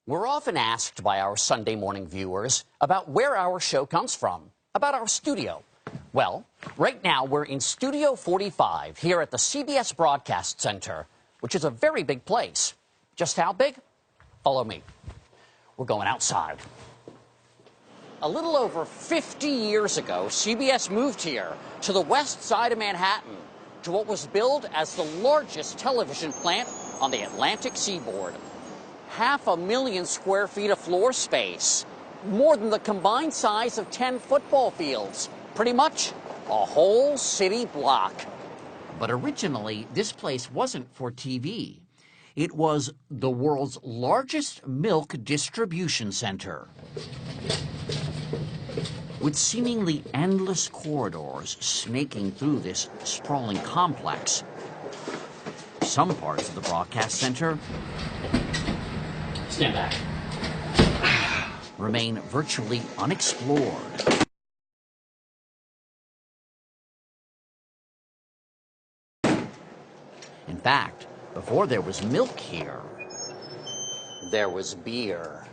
We're often asked by our Sunday morning viewers about where our show comes from, about our studio. Well, right now we're in Studio 45 here at the CBS Broadcast Center, which is a very big place. Just how big? Follow me. We're going outside. A little over 50 years ago, CBS moved here to the west side of Manhattan to what was billed as the largest television plant on the Atlantic seaboard. 500,000 square feet of floor space, more than the combined size of 10 football fields. Pretty much a whole city block. But originally, this place wasn't for TV. It was the world's largest milk distribution center. With seemingly endless corridors snaking through this sprawling complex, some parts of the broadcast center stand back. Remain virtually unexplored. In fact, before there was milk here, there was beer.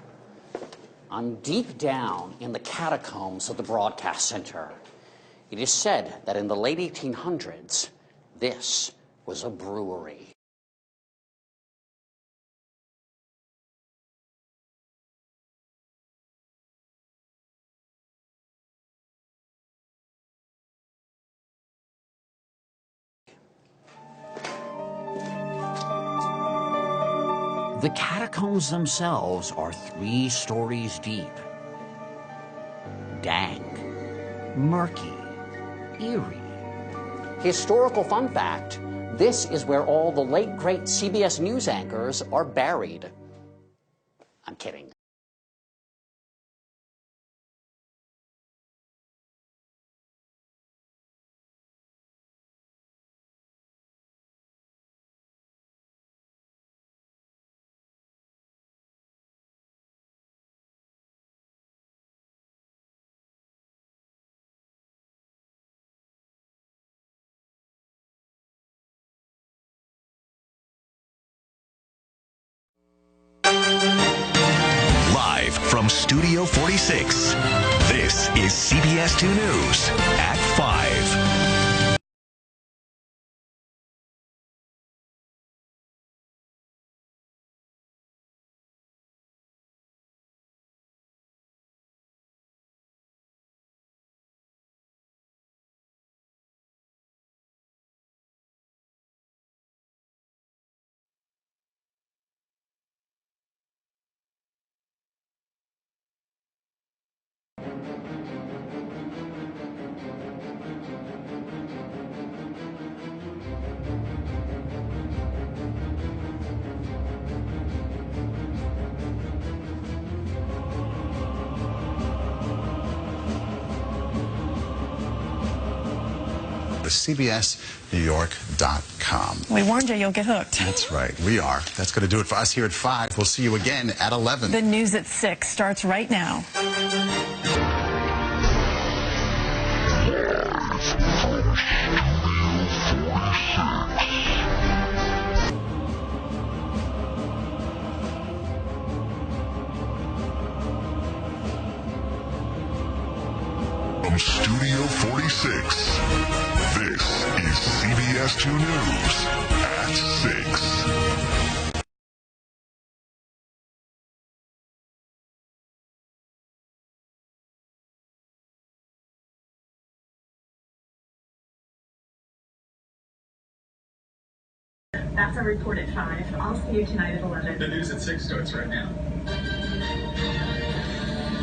I'm deep down in the catacombs of the broadcast center. It is said that in the late 1800s, this was a brewery. The catacombs themselves are 3 stories deep. Dank, murky, eerie. Historical fun fact, this is where all the late great CBS News anchors are buried. I'm kidding. Live from Studio 46, this is CBS 2 News at 5. CBSNewYork.com. We warned you, you'll get hooked. That's right, we are. That's going to do it for us here at 5. We'll see you again at 11. The news at 6 starts right now. From Studio 46, this is CBS 2 News at 6. That's our report at 5. I'll see you tonight at 11. The news at 6 starts right now.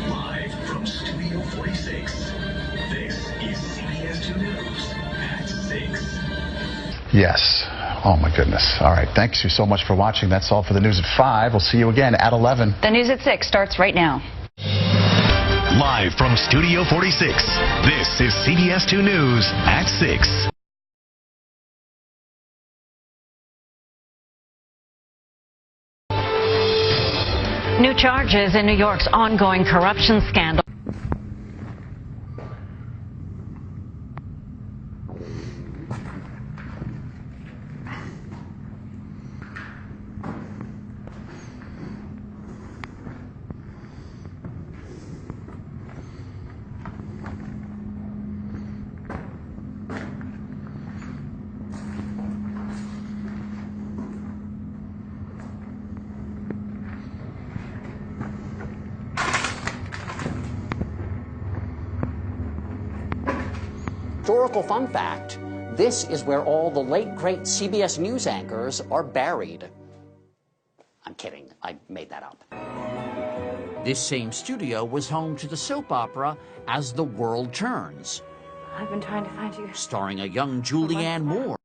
Live from Studio 46, this is CBS 2 News at 6. Yes. Oh, my goodness. All right. Thanks you so much for watching. That's all for the news at 5. We'll see you again at 11. The news at 6 starts right now. Live from Studio 46, this is CBS 2 News at 6. New charges in New York's ongoing corruption scandal. historical fun fact, this is where all the late, great CBS News anchors are buried. I'm kidding. I made that up. This same studio was home to the soap opera As the World Turns. I've been trying to find you. Starring a young Julianne Moore.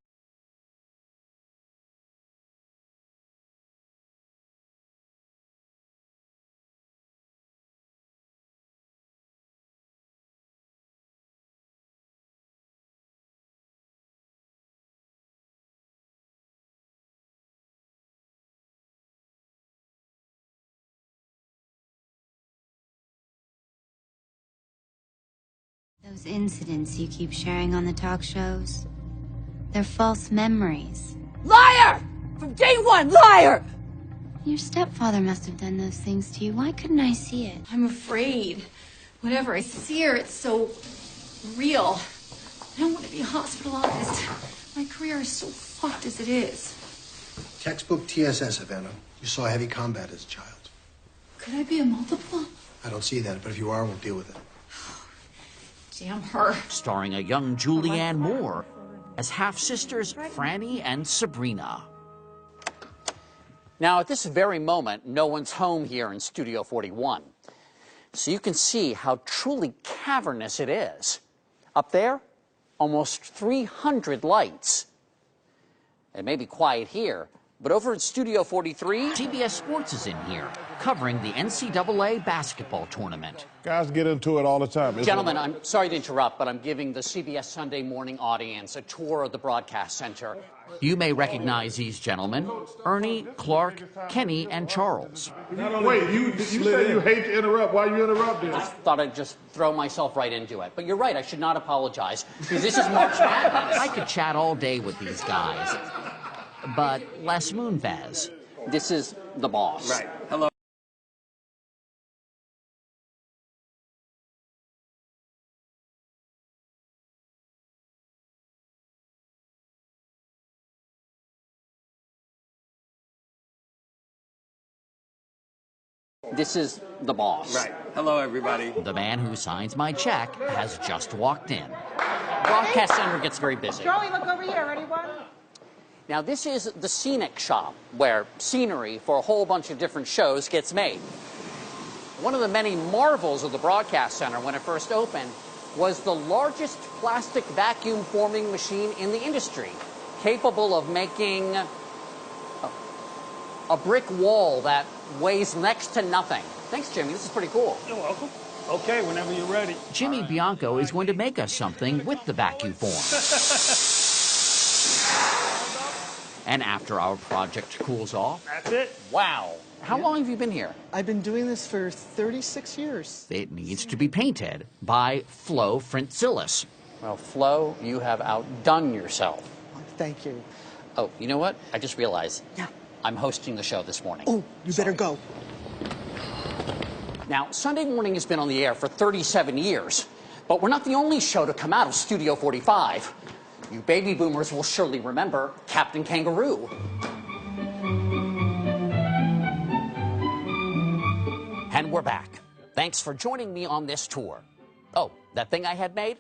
Those incidents you keep sharing on the talk shows, they're false memories. Liar! From day one, liar! Your stepfather must have done those things to you. Why couldn't I see it? I'm afraid. Whenever I see her, it's so real. I don't want to be hospitalized. My career is so fucked as it is. Textbook TSS, Havana. You saw heavy combat as a child. Could I be a multiple? I don't see that, but if you are, we'll deal with it. Damn her. Starring a young Julianne Moore as half-sisters Franny and Sabrina. Now, at this very moment, no one's home here in Studio 41. So you can see how truly cavernous it is. Up there, almost 300 lights. It may be quiet here, but over at Studio 43, CBS Sports is in here, covering the NCAA basketball tournament. Guys get into it all the time. Gentlemen, I'm sorry to interrupt, but I'm giving the CBS Sunday Morning audience a tour of the broadcast center. You may recognize these gentlemen: Ernie, Clark, Kenny, and Charles. Wait, you say you hate to interrupt. Why you interrupting? I thought I'd just throw myself right into it. But you're right, I should not apologize, because this is March Madness. I could chat all day with these guys. But Les Moonves, this is the boss. Right. Hello. This is the boss. Right. Hello, everybody. The man who signs my check has just walked in. Broadcast center gets very busy. Joey, look over here. Ready, one? Now, this is the scenic shop, where scenery for a whole bunch of different shows gets made. One of the many marvels of the broadcast center when it first opened was the largest plastic vacuum forming machine in the industry, capable of making a brick wall that weighs next to nothing. Thanks, Jimmy. This is pretty cool. You're welcome. Okay, whenever you're ready. Jimmy Bianco is going to make us something with the vacuum form. And after our project cools off... That's it. Wow. How long have you been here? I've been doing this for 36 years. It needs to be painted by Flo Frantzilis. Well, Flo, you have outdone yourself. Thank you. Oh, you know what? I just realized. Yeah. I'm hosting the show this morning. Oh, you better go. Now, Sunday Morning has been on the air for 37 years, but we're not the only show to come out of Studio 45. You baby boomers will surely remember Captain Kangaroo. And we're back. Thanks for joining me on this tour. Oh, that thing I had made?